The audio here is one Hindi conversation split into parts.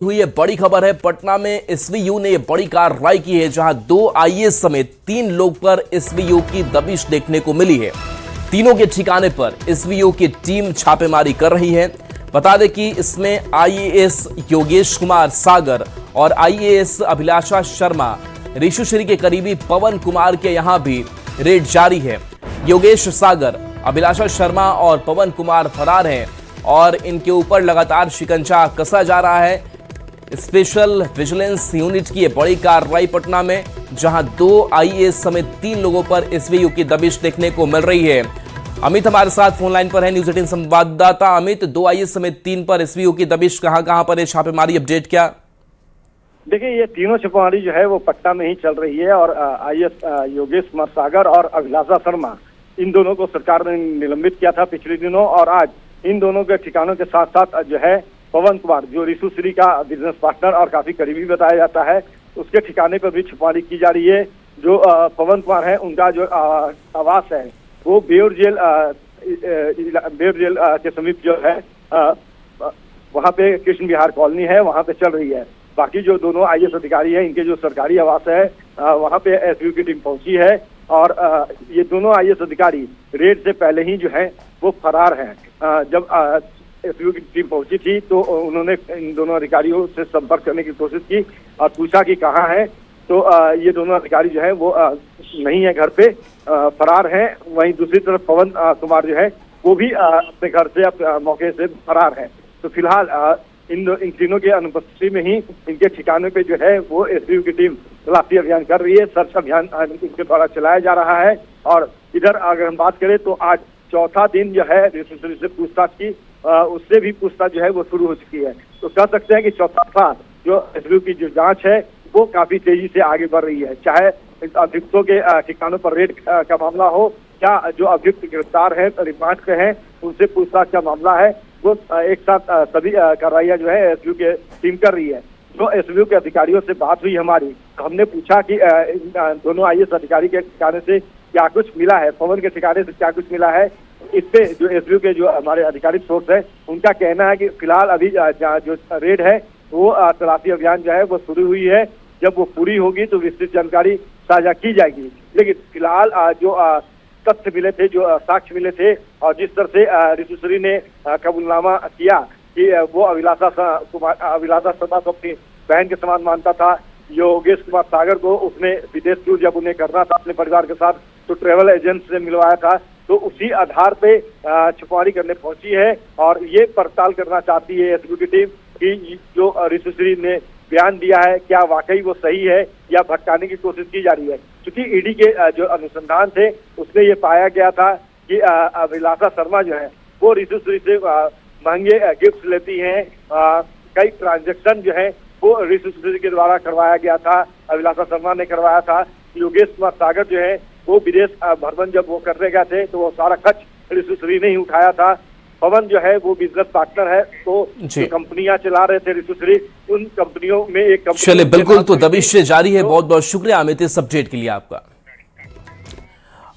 हुई है बड़ी खबर है। पटना में एसवीयू ने यह बड़ी कार्रवाई की है, जहां 2 आईएएस समेत 3 लोग पर एसवीयू की दबिश देखने को मिली है। तीनों के ठिकाने पर एसवीयू की टीम छापेमारी कर रही है। बता दें कि इसमें आईएएस योगेश कुमार सागर और आईएएस अभिलाषा शर्मा, ऋषुश्री के करीबी पवन कुमार के यहां भी रेड जारी है। योगेश सागर, अभिलाषा शर्मा और पवन कुमार फरार हैं और इनके ऊपर लगातार शिकंजा कसा जा रहा है। स्पेशल विजिलेंस यूनिट की यह बड़ी कार्रवाई पटना में, जहां 2 आईएएस समेत 3 लोगों पर एसवीयू की दबिश देखने को मिल रही है। अमित हमारे साथ फोन लाइन पर है, न्यूज 18 संवाददाता अमित। 2 आईएएस समेत 3 पर एसवीयू की दबिश, कहां पर है छापेमारी, अपडेट क्या? देखिए, ये तीनों छापेमारी जो है वो पटना में ही चल रही है और आईएएस योगेश कुमार सागर और अभिलाषा शर्मा, इन दोनों को सरकार ने निलंबित किया था पिछले दिनों। और आज इन दोनों के ठिकानों के साथ साथ जो है पवन कुमार, जो ऋषुश्री का बिजनेस पार्टनर और काफी करीबी बताया जाता है, उसके ठिकाने पर भी छापेमारी की जा रही है। जो पवन कुमार है, उनका जो आवास है वो बेउर जेल के समीप जो है वहाँ पे कृष्ण विहार कॉलोनी है, वहाँ पे चल रही है। बाकी जो दोनों आईएएस अधिकारी हैं, इनके जो सरकारी आवास है वहाँ पे एसवीयू की टीम पहुंची है और ये दोनों आईएएस अधिकारी रेड से पहले ही जो है वो फरार हैं। जब एसवीयू की टीम पहुंची थी तो उन्होंने इन दोनों अधिकारियों से संपर्क करने की कोशिश की और पूछा कि कहाँ हैं, तो ये दोनों अधिकारी जो है वो नहीं है, घर पे फरार हैं। वहीं दूसरी तरफ पवन कुमार जो है वो भी अपने घर से मौके से फरार है। तो फिलहाल इन तीनों के अनुपस्थिति में ही इनके ठिकाने पे जो है वो एसवीयू की टीम तलाशी अभियान कर रही है। सर्च अभियान इनके द्वारा चलाया जा रहा है। और इधर अगर हम बात करें तो आज चौथा दिन जो है ऋषुश्री से पूछताछ की, उससे भी पूछताछ जो है वो शुरू हो चुकी है। तो कह सकते हैं कि चौथा साल जो एसवीयू की जो जांच है वो काफी तेजी से आगे बढ़ रही है। चाहे अभियुक्तों के ठिकानों पर रेड का मामला हो, या जो अभियुक्त गिरफ्तार है, रिमांड पे हैं, उनसे पूछताछ का मामला है, वो एक साथ सभी कार्रवाइयां जो है एसवीयू की टीम कर रही है। जो एसवीयू के अधिकारियों से बात हुई हमारी, तो हमने पूछा कि दोनों आईएएस अधिकारी के ठिकाने से क्या कुछ मिला है, पवन के ठिकाने से क्या कुछ मिला है। इस पे जो एसवीयू के जो हमारे आधिकारिक सोर्स है, उनका कहना है कि फिलहाल अभी जो रेड है वो तलाशी अभियान जो है वो शुरू हुई है। जब वो पूरी होगी तो विस्तृत जानकारी साझा की जाएगी। लेकिन फिलहाल जो तथ्य मिले थे, जो साक्ष्य मिले थे और जिस तरह से ऋषुश्री ने कबूलनामा किया कि वो अभिलाषा शर्मा को अपनी बहन के समान मानता था, योगेश कुमार सागर को उसने विदेश टूर जब उन्हें करना था अपने परिवार के साथ तो ट्रेवल एजेंट से मिलवाया था, तो उसी आधार पे छापेमारी करने पहुंची है। और ये पड़ताल करना चाहती है एसवीयू की टीम कि जो ऋषुश्री ने बयान दिया है क्या वाकई वो सही है या भटकाने की कोशिश की जा रही है। क्योंकि ईडी के जो अनुसंधान थे उसमें ये पाया गया था कि अभिलाषा शर्मा जो है वो ऋषुश्री से महंगे गिफ्ट लेती हैं। कई ट्रांजैक्शन जो है वो ऋषुश्री के द्वारा करवाया गया था, अभिलाषा शर्मा ने करवाया था। योगेश कुमार सागर जो है वो विदेश भ्रमण जब वो करने गए थे तो वो सारा खर्च ऋषुश्री ने ही उठाया था। पवन जो है वो बिजनेस पार्टनर है, तो जो कंपनियां चला रहे थे ऋषुश्री, उन कंपनियों में एक कंपनी। चलिए, बिल्कुल, तो दबिश जारी है। बहुत बहुत शुक्रिया अमित इस अपडेट के लिए आपका।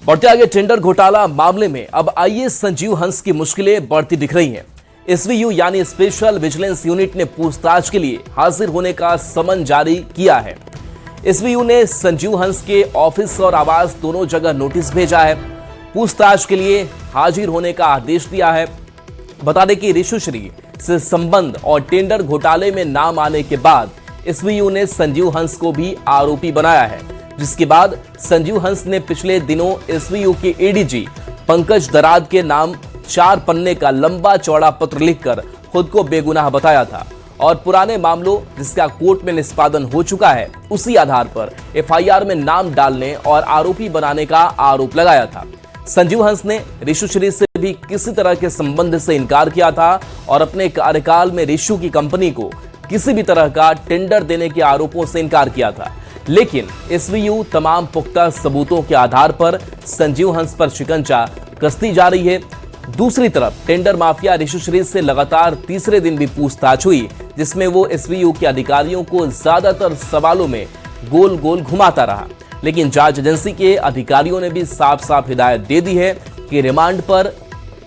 बढ़ते आगे, टेंडर घोटाला मामले में अब आईएएस संजीव हंस की मुश्किलें बढ़ती दिख रही हैं। एसवीयू यानी स्पेशल विजिलेंस यूनिट ने पूछताछ के लिए हाजिर होने का समन जारी किया है। एसवीयू ने संजीव हंस के ऑफिस और आवास दोनों जगह नोटिस भेजा है। पूछताछ के लिए हाजिर होने का आदेश दिया है। बता दें कि ऋषुश्री से संबंध और टेंडर घोटाले में नाम आने के बाद एसवीयू ने संजीव हंस को भी आरोपी बनाया है, जिसके बाद संजीव हंस ने पिछले दिनों एसवीयू के एडीजी पंकज दराद के नाम 4 पन्ने का लंबा चौड़ा पत्र लिखकर खुद को बेगुनाह बताया था और पुराने मामलों जिसका कोर्ट में निष्पादन हो चुका है उसी आधार पर एफआईआर में नाम डालने और आरोपी बनाने का आरोप लगाया था। संजीव हंस ने ऋषुश्री से भी किसी तरह के संबंध से इनकार किया था और अपने कार्यकाल में ऋषु की कंपनी को किसी भी तरह का टेंडर देने के आरोपों से इनकार किया था। लेकिन एसवीयू तमाम पुख्ता सबूतों के आधार पर संजीव हंस पर शिकंजा कसती जा रही है। दूसरी तरफ टेंडर माफिया ऋषुश्री से लगातार तीसरे दिन भी पूछताछ हुई, जिसमें वो एसवीयू के अधिकारियों को ज्यादातर सवालों में गोल गोल घुमाता रहा। लेकिन जांच एजेंसी के अधिकारियों ने भी साफ साफ हिदायत दे दी है कि रिमांड पर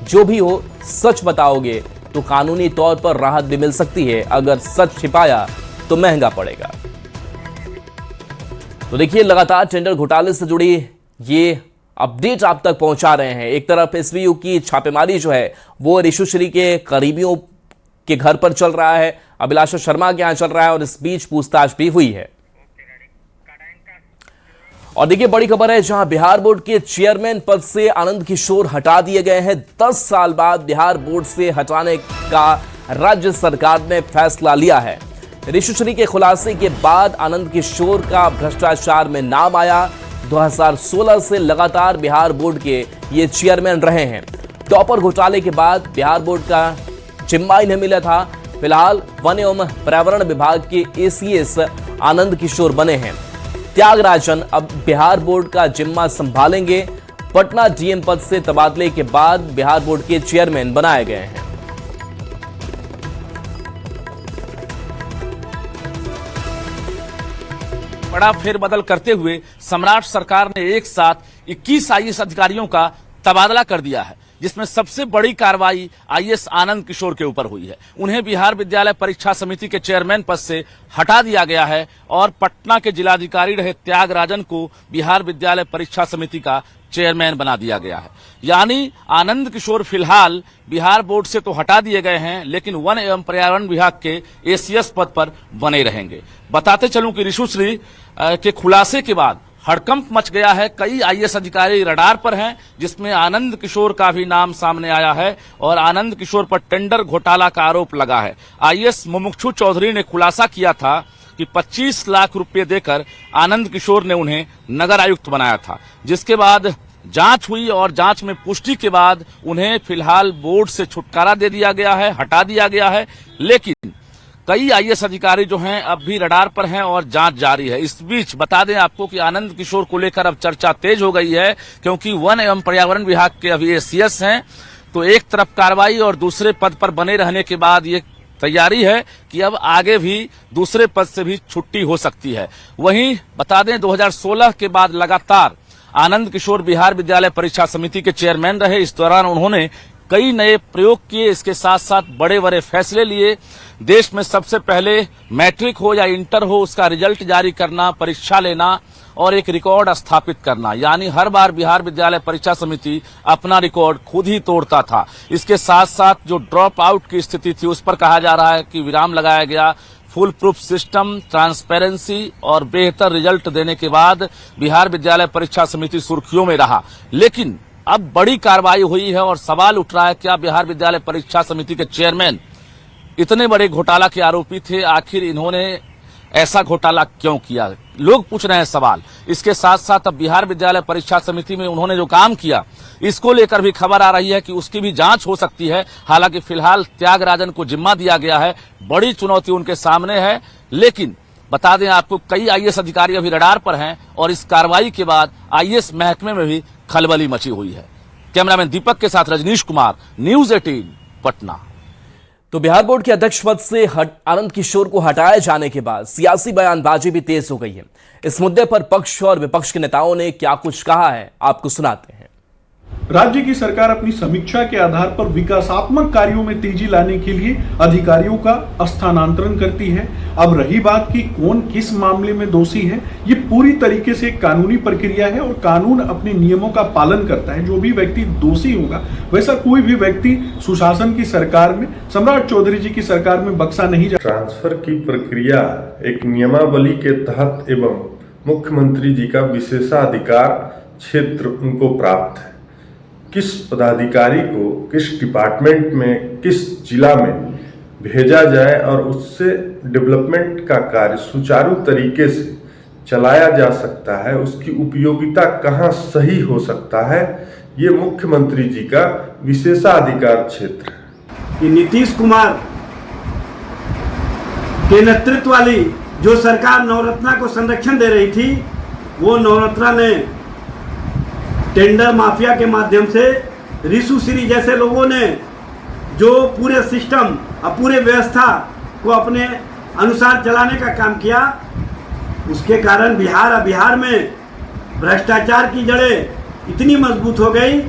जो भी हो सच बताओगे तो कानूनी तौर पर राहत भी मिल सकती है। अगर सच छिपाया तो महंगा पड़ेगा। तो देखिए, लगातार टेंडर घोटाले से जुड़ी ये अपडेट आप तक पहुंचा रहे हैं। एक तरफ एसवीयू की छापेमारी जो है वो ऋषुश्री के करीबियों के घर पर चल रहा है, अभिलाषा शर्मा के यहां चल रहा है, और इस बीच पूछताछ भी हुई है। और देखिए, बड़ी खबर है, जहां बिहार बोर्ड के चेयरमैन पद से आनंद किशोर हटा दिए गए हैं। 10 साल बाद बिहार बोर्ड से हटाने का राज्य सरकार ने फैसला लिया है। ऋषुश्री के खुलासे के बाद आनंद किशोर का भ्रष्टाचार में नाम आया। 2016 से लगातार बिहार बोर्ड के ये चेयरमैन रहे हैं। टॉपर घोटाले के बाद बिहार बोर्ड का जिम्मा इन्हें मिला था। फिलहाल वन एवं पर्यावरण विभाग के एसीएस आनंद किशोर बने हैं। त्यागराजन अब बिहार बोर्ड का जिम्मा संभालेंगे। पटना डीएम पद से तबादले के बाद बिहार बोर्ड के चेयरमैन बनाए गए हैं। बड़ा फेरबदल करते हुए सम्राट सरकार ने एक साथ 21 आईएएस अधिकारियों का तबादला कर दिया है, जिसमें सबसे बड़ी कार्रवाई आईएएस आनंद किशोर के ऊपर हुई है। उन्हें बिहार विद्यालय परीक्षा समिति के चेयरमैन पद से हटा दिया गया है और पटना के जिलाधिकारी रहे त्यागराजन को बिहार विद्यालय परीक्षा समिति का चेयरमैन बना दिया गया है। यानी आनंद किशोर फिलहाल बिहार बोर्ड से तो हटा दिए गए हैं, लेकिन वन एवं पर्यावरण विभाग के एसीएस पद पर बने रहेंगे। बताते चलूं कि ऋषुश्री के खुलासे के बाद हड़कंप मच गया है। कई आईएएस अधिकारी रडार पर हैं, जिसमें आनंद किशोर का भी नाम सामने आया है और आनंद किशोर पर टेंडर घोटाला का आरोप लगा है। आईएएस मुमुक्षु चौधरी ने खुलासा किया था कि 25 लाख रुपए देकर आनंद किशोर ने उन्हें नगर आयुक्त बनाया था, जिसके बाद जांच हुई और जांच में पुष्टि के बाद उन्हें फिलहाल बोर्ड से छुटकारा दे दिया गया है, हटा दिया गया है। लेकिन कई आईएएस अधिकारी जो हैं अब भी रडार पर हैं और जांच जारी है। इस बीच बता दें आपको कि आनंद किशोर को लेकर अब चर्चा तेज हो गई है, क्योंकि वन एवं पर्यावरण विभाग के अभी एसीएस हैं। तो एक तरफ कार्रवाई और दूसरे पद पर बने रहने के बाद ये तैयारी है कि अब आगे भी दूसरे पद से भी छुट्टी हो सकती है। वहीं बता दें 2016 के बाद लगातार आनंद किशोर बिहार विद्यालय परीक्षा समिति के चेयरमैन रहे। इस दौरान उन्होंने कई नए प्रयोग किए, इसके साथ साथ बड़े बड़े फैसले लिए। देश में सबसे पहले मैट्रिक हो या इंटर हो, उसका रिजल्ट जारी करना, परीक्षा लेना और एक रिकॉर्ड स्थापित करना। यानी हर बार बिहार विद्यालय परीक्षा समिति अपना रिकॉर्ड खुद ही तोड़ता था। इसके साथ साथ जो ड्रॉप आउट की स्थिति थी, उस पर कहा जा रहा है कि विराम लगाया गया। फुल प्रूफ सिस्टम, ट्रांसपेरेंसी और बेहतर रिजल्ट देने के बाद बिहार विद्यालय परीक्षा समिति सुर्खियों में रहा। लेकिन अब बड़ी कार्रवाई हुई है और सवाल उठ रहा है, क्या बिहार विद्यालय परीक्षा समिति के चेयरमैन इतने बड़े घोटाला के आरोपी थे? आखिर इन्होंने ऐसा घोटाला क्यों किया? लोग पूछ रहे हैं सवाल। इसके साथ साथ अब बिहार विद्यालय परीक्षा समिति में उन्होंने जो काम किया, इसको लेकर भी खबर आ रही है कि उसकी भी जांच हो सकती है। हालांकि फिलहाल त्यागराजन को जिम्मा दिया गया है, बड़ी चुनौती उनके सामने है। लेकिन बता दें आपको, कई आईएएस अधिकारी अभी रडार पर हैं और इस कार्रवाई के बाद आईएएस महकमे में भी खलबली मची हुई है। कैमरामैन दीपक के साथ रजनीश कुमार, न्यूज 18 पटना। तो बिहार बोर्ड के अध्यक्ष पद से आनंद किशोर को हटाए जाने के बाद सियासी बयानबाजी भी तेज हो गई है। इस मुद्दे पर पक्ष और विपक्ष के नेताओं ने क्या कुछ कहा है, आपको सुनाते हैं। राज्य की सरकार अपनी समीक्षा के आधार पर विकासात्मक कार्यों में तेजी लाने के लिए अधिकारियों का स्थानांतरण करती है। अब रही बात कि कौन किस मामले में दोषी है, ये पूरी तरीके से कानूनी प्रक्रिया है और कानून अपने नियमों का पालन करता है। जो भी व्यक्ति दोषी होगा, वैसा कोई भी व्यक्ति सुशासन की सरकार में, सम्राट चौधरी जी की सरकार में बख्शा नहीं जा। ट्रांसफर की प्रक्रिया एक नियमावली के तहत एवं मुख्यमंत्री जी का विशेषाधिकार क्षेत्र उनको प्राप्त है। किस पदाधिकारी को किस डिपार्टमेंट में, किस जिला में भेजा जाए और उससे डेवलपमेंट का कार्य सुचारू तरीके से चलाया जा सकता है, उसकी उपयोगिता कहाँ सही हो सकता है, ये मुख्यमंत्री जी का विशेषाधिकार क्षेत्र है। कि नीतीश कुमार के नेतृत्व वाली जो सरकार नवरत्ना को संरक्षण दे रही थी, वो नवरत्ना ने टेंडर माफिया के माध्यम से ऋषुश्री जैसे लोगों ने जो पूरे सिस्टम और पूरे व्यवस्था को अपने अनुसार चलाने का काम किया, उसके कारण बिहार में भ्रष्टाचार की जड़ें इतनी मजबूत हो गई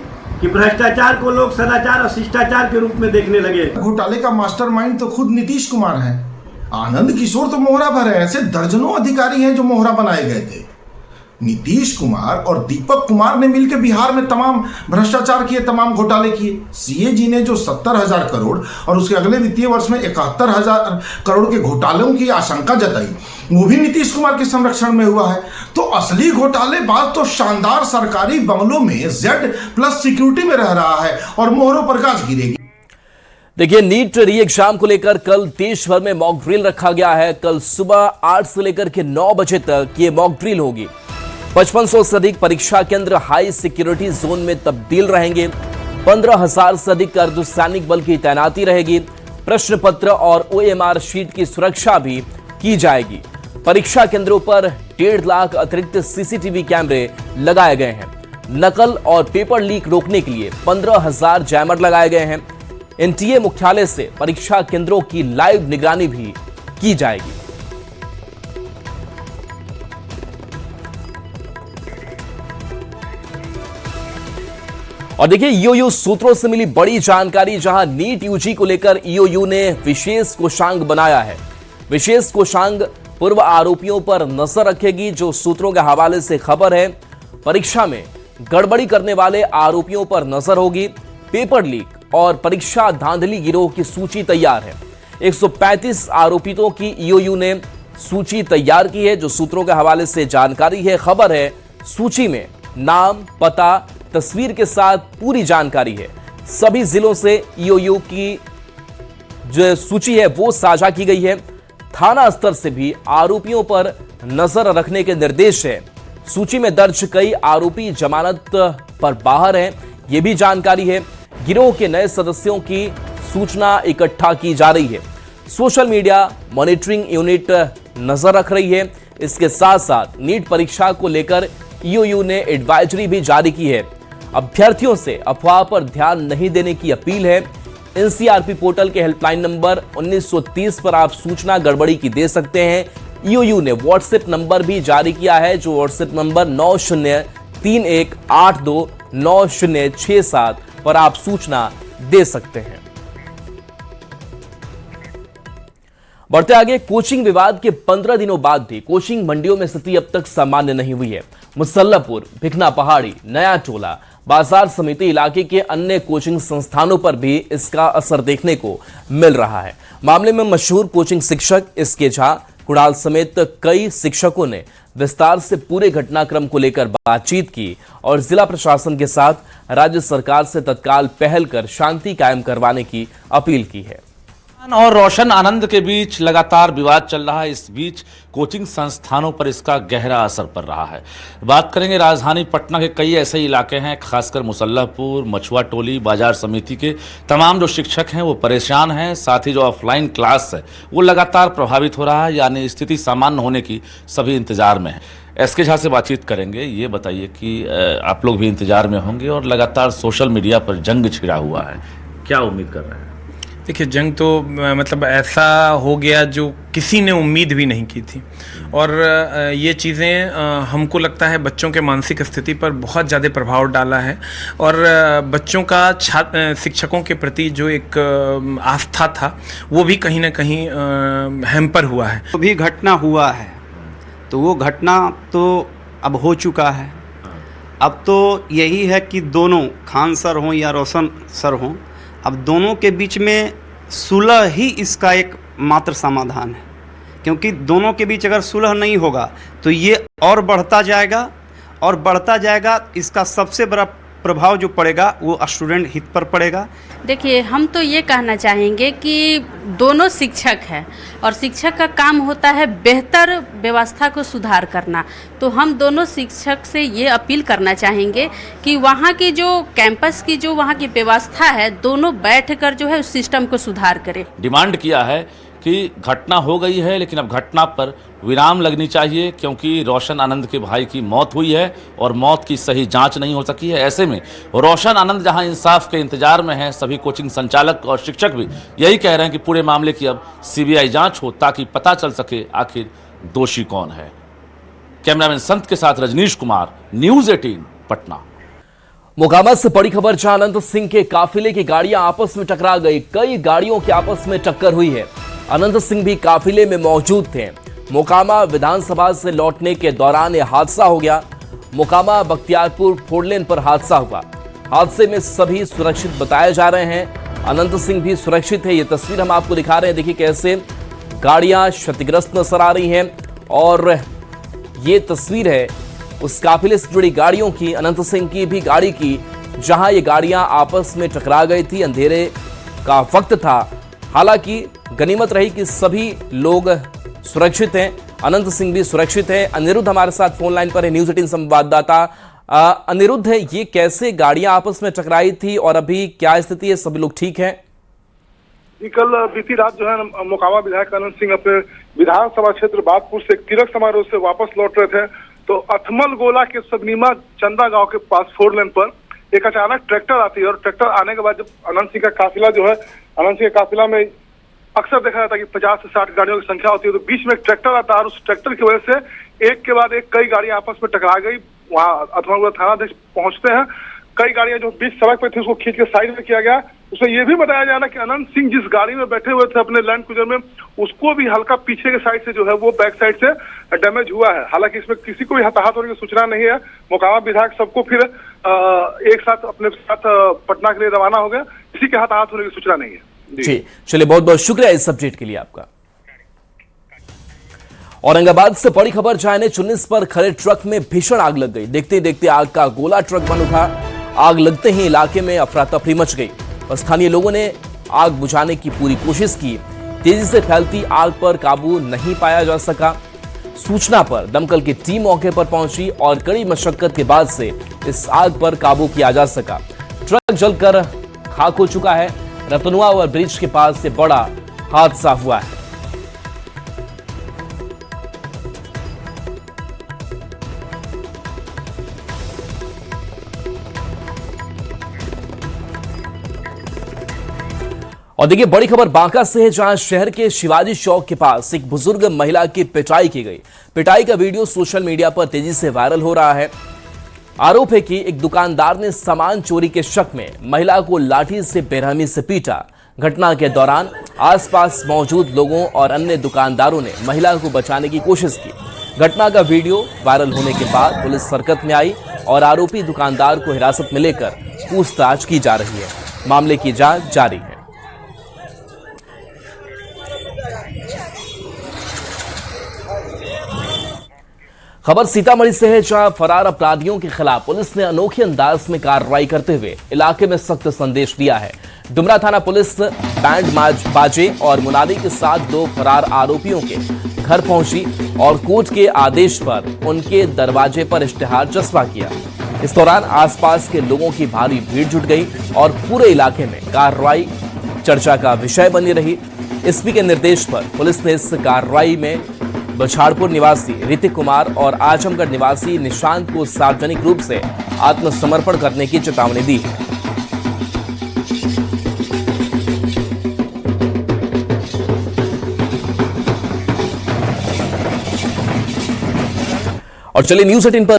कि भ्रष्टाचार को लोग सदाचार और शिष्टाचार के रूप में देखने लगे। घोटाले का मास्टरमाइंड तो खुद नीतीश कुमार है। आनंद किशोर तो मोहरा भर है, ऐसे दर्जनों अधिकारी हैं जो मोहरा बनाए गए थे। नीतीश कुमार और दीपक कुमार ने मिलकर बिहार में तमाम भ्रष्टाचार किए, तमाम घोटाले किए। सीए जी ने जो 70,000 करोड़ और उसके अगले वित्तीय वर्ष में 71,000 करोड़ के घोटालों की आशंका जताई, वो भी नीतीश कुमार के संरक्षण में हुआ है। तो असली घोटालेबाज तो शानदार सरकारी बंगलों में Z+ सिक्योरिटी में रह रहा है और मोहरों पर गाज गिरेगी। देखिए, नीट री एग्जाम को लेकर कल देश भर में मॉक ड्रिल रखा गया है। कल सुबह 8 से लेकर के 9 बजे तक ये मॉक ड्रिल होगी। 5500 से अधिक परीक्षा केंद्र हाई सिक्योरिटी जोन में तब्दील रहेंगे। 15,000 से अधिक अर्धसैनिक बल की तैनाती रहेगी। प्रश्न पत्र और OMR शीट की सुरक्षा भी की जाएगी। परीक्षा केंद्रों पर 1.5 लाख अतिरिक्त CCTV कैमरे लगाए गए हैं। नकल और पेपर लीक रोकने के लिए 15,000 जैमर लगाए गए हैं। NTA मुख्यालय से परीक्षा केंद्रों की लाइव निगरानी भी की जाएगी। और देखिए, EOU सूत्रों से मिली बड़ी जानकारी, जहां नीट यूजी को लेकर EOU ने विशेष कोषांग बनाया है। विशेष कोषांग पूर्व आरोपियों पर नजर रखेगी। जो सूत्रों के हवाले से खबर है, परीक्षा में गड़बड़ी करने वाले आरोपियों पर नजर होगी। पेपर लीक और परीक्षा धांधली गिरोह की सूची तैयार है। 135 आरोपितों की EOU ने सूची तैयार की है। जो सूत्रों के हवाले से जानकारी है, खबर है, सूची में नाम, पता, तस्वीर के साथ पूरी जानकारी है। सभी जिलों से EOU की जो सूची है वो साझा की गई है। थाना स्तर से भी आरोपियों पर नजर रखने के निर्देश है। सूची में दर्ज कई आरोपी जमानत पर बाहर हैं, ये भी जानकारी है। गिरोह के नए सदस्यों की सूचना इकट्ठा की जा रही है। सोशल मीडिया मॉनिटरिंग यूनिट नजर रख रही है। इसके साथ साथ नीट परीक्षा को लेकर EOU ने एडवाइजरी भी जारी की है। अभ्यर्थियों से अफवाह पर ध्यान नहीं देने की अपील है। NCRP पोर्टल के हेल्पलाइन नंबर 1930 पर आप सूचना गड़बड़ी की दे सकते हैं। EOU ने व्हाट्सएप नंबर भी जारी किया है, जो व्हाट्सएप नंबर 9031829067 पर आप सूचना दे सकते हैं। बढ़ते आगे, कोचिंग विवाद के 15 दिनों बाद भी कोचिंग मंडियों में स्थिति अब तक सामान्य नहीं हुई है। मुसल्लापुर, भिखना पहाड़ी, नया टोला, बाजार समिति इलाके के अन्य कोचिंग संस्थानों पर भी इसका असर देखने को मिल रहा है। मामले में मशहूर कोचिंग शिक्षक SK झा, कुणाल समेत कई शिक्षकों ने विस्तार से पूरे घटनाक्रम को लेकर बातचीत की और जिला प्रशासन के साथ राज्य सरकार से तत्काल पहल कर शांति कायम करवाने की अपील की है। और रोशन आनंद के बीच लगातार विवाद चल रहा है। इस बीच कोचिंग संस्थानों पर इसका गहरा असर पड़ रहा है। बात करेंगे राजधानी पटना के कई ऐसे इलाके हैं, खासकर मुसल्लापुर, मछुआ टोली, बाजार समिति के तमाम जो शिक्षक हैं वो परेशान हैं। साथ ही जो ऑफलाइन क्लास है वो लगातार प्रभावित हो रहा है, यानी स्थिति सामान्य होने की सभी इंतजार में है। SK झा से बातचीत करेंगे। ये बताइए कि आप लोग भी इंतजार में होंगे और लगातार सोशल मीडिया पर जंग छिड़ा हुआ है, क्या उम्मीद कर रहे हैं? देखिए, जंग तो मतलब ऐसा हो गया जो किसी ने उम्मीद भी नहीं की थी। और ये चीज़ें हमको लगता है बच्चों के मानसिक स्थिति पर बहुत ज़्यादा प्रभाव डाला है। और बच्चों का शिक्षकों के प्रति जो एक आस्था था वो भी कहीं ना कहीं हैम्पर हुआ है। तो भी घटना हुआ है, तो वो घटना तो अब हो चुका है। अब तो यही है कि दोनों, खान सर हों या रोशन सर हों, अब दोनों के बीच में सुलह ही इसका एक मात्र समाधान है। क्योंकि दोनों के बीच अगर सुलह नहीं होगा तो ये और बढ़ता जाएगा और बढ़ता जाएगा। इसका सबसे बड़ा प्रभाव जो पड़ेगा वो स्टूडेंट हित पर पड़ेगा। देखिए, हम तो ये कहना चाहेंगे कि दोनों शिक्षक हैं और शिक्षक का काम होता है बेहतर व्यवस्था को सुधार करना। तो हम दोनों शिक्षक से ये अपील करना चाहेंगे कि वहाँ की जो कैंपस की जो वहाँ की व्यवस्था है, दोनों बैठकर जो है उस सिस्टम को सुधार करें। डिमांड किया है कि घटना हो गई है, लेकिन अब घटना पर विराम लगनी चाहिए, क्योंकि रोशन आनंद के भाई की मौत हुई है और मौत की सही जांच नहीं हो सकी है। ऐसे में रोशन आनंद जहां इंसाफ के इंतजार में हैं, सभी कोचिंग संचालक और शिक्षक भी यही कह रहे हैं कि पूरे मामले की अब CBI जांच हो, ताकि पता चल सके आखिर दोषी कौन है। कैमरामैन संत के साथ रजनीश कुमार, न्यूज़ 18 पटना। मोकामा से बड़ी खबर, जहां अनंत सिंह के काफिले की गाड़ियां आपस में टकरा गई। कई गाड़ियों की आपस में टक्कर हुई है। अनंत सिंह भी काफिले में मौजूद थे। मोकामा विधानसभा से लौटने के दौरान यह हादसा हो गया। मोकामा बख्तियारपुर फोरलेन पर हादसा हुआ। हादसे में सभी सुरक्षित बताए जा रहे हैं। अनंत सिंह भी सुरक्षित है। ये तस्वीर हम आपको दिखा रहे हैं। देखिए कैसे गाड़ियां क्षतिग्रस्त नजर आ रही हैं और ये तस्वीर है उस काफिले से जुड़ी गाड़ियों की, अनंत सिंह की भी गाड़ी की, जहां ये गाड़ियां आपस में टकरा गई थी। अंधेरे का वक्त था। हालांकि गनीमत रही कि सभी लोग सुरक्षित हैं। अनंत सिंह भी सुरक्षित है। अनिरुद्ध हमारे साथ फोन लाइन पर है, न्यूज़ 18 संवाददाता। अनिरुद्ध है, ये कैसे गाड़ियां आपस में टकराई थी और अभी क्या स्थिति है? सभी लोग ठीक हैं? कल बीती रात जो है मोकामा विधायक अनंत सिंह अपने विधानसभा क्षेत्र बागपुर से एक तिलक समारोह से वापस लौट रहे थे, तो अथमल गोला के सदनीमा चंदा गांव के पास 4 लेन पर एक अचानक ट्रैक्टर आती है और ट्रैक्टर आने के बाद जब अनंत सिंह का काफिला जो है, अनंत सिंह के काफिला में अक्सर देखा जाता है कि 50 से 60 गाड़ियों की संख्या होती है, तो बीच में एक ट्रैक्टर आता है और उस ट्रैक्टर की वजह से एक के बाद एक कई गाड़ियां आपस में टकरा गई। वहां अथमल गोला थानाध्यक्ष पहुंचते हैं। कई गाड़ियां जो बीच सड़क पर थी उसको खींच के साइड में किया गया। उसमें यह भी बताया जा रहा है कि अनंत सिंह जिस गाड़ी में बैठे हुए थे अपने लैंड क्रूजर में, उसको भी हल्का पीछे के साइड से जो है वो बैक साइड से डैमेज हुआ है। हालांकि इसमें किसी को भी हताहत होने की सूचना नहीं है। मोकामा विधायक सबको फिर एक साथ अपने साथ पटना के लिए रवाना हो गया। किसी के हताहत होने की सूचना नहीं है। जी चलिए, बहुत बहुत शुक्रिया इस अपडेट के लिए आपका। औरंगाबाद से बड़ी खबर, जहां NH-19 पर खड़े ट्रक में भीषण आग लग गई। देखते ही देखते आग का गोला ट्रक बन उठा। आग लगते ही इलाके में अफरा तफरी मच गई और स्थानीय लोगों ने आग बुझाने की पूरी कोशिश की। तेजी से फैलती आग पर काबू नहीं पाया जा सका। सूचना पर दमकल की टीम मौके पर पहुंची और कड़ी मशक्कत के बाद से इस आग पर काबू किया जा सका। ट्रक जलकर खाक हो चुका है। रतनुआ ओवर ब्रिज के पास से बड़ा हादसा हुआ है। और देखिए बड़ी खबर बांका से है, जहां शहर के शिवाजी चौक के पास एक बुजुर्ग महिला की पिटाई की गई। पिटाई का वीडियो सोशल मीडिया पर तेजी से वायरल हो रहा है। आरोप है कि एक दुकानदार ने सामान चोरी के शक में महिला को लाठी से बेरहमी से पीटा। घटना के दौरान आसपास मौजूद लोगों और अन्य दुकानदारों ने महिला को बचाने की कोशिश की। घटना का वीडियो वायरल होने के बाद पुलिस हरकत में आई और आरोपी दुकानदार को हिरासत में लेकर पूछताछ की जा रही है। मामले की जांच जारी है। खबर सीतामढ़ी से है, जहां फरार अपराधियों के खिलाफ पुलिस ने अनोखे अंदाज में कार्रवाई करते हुए इलाके में सख्त संदेश दिया है। डुमरा थाना पुलिस बैंड बाजे और मुनादी के साथ 2 फरार आरोपियों के घर पहुंची और कोर्ट के आदेश पर उनके दरवाजे पर इश्तिहार चस्पा किया। इस दौरान आसपास के लोगों की भारी भीड़ जुट गई और पूरे इलाके में कार्रवाई चर्चा का विषय बनी रही। एसपी के निर्देश पर पुलिस ने इस कार्रवाई में बछाड़पुर निवासी ऋतिक कुमार और आजमगढ़ निवासी निशांत को सार्वजनिक रूप से आत्मसमर्पण करने की चेतावनी दी है। और चलिए न्यूज़ 18 पर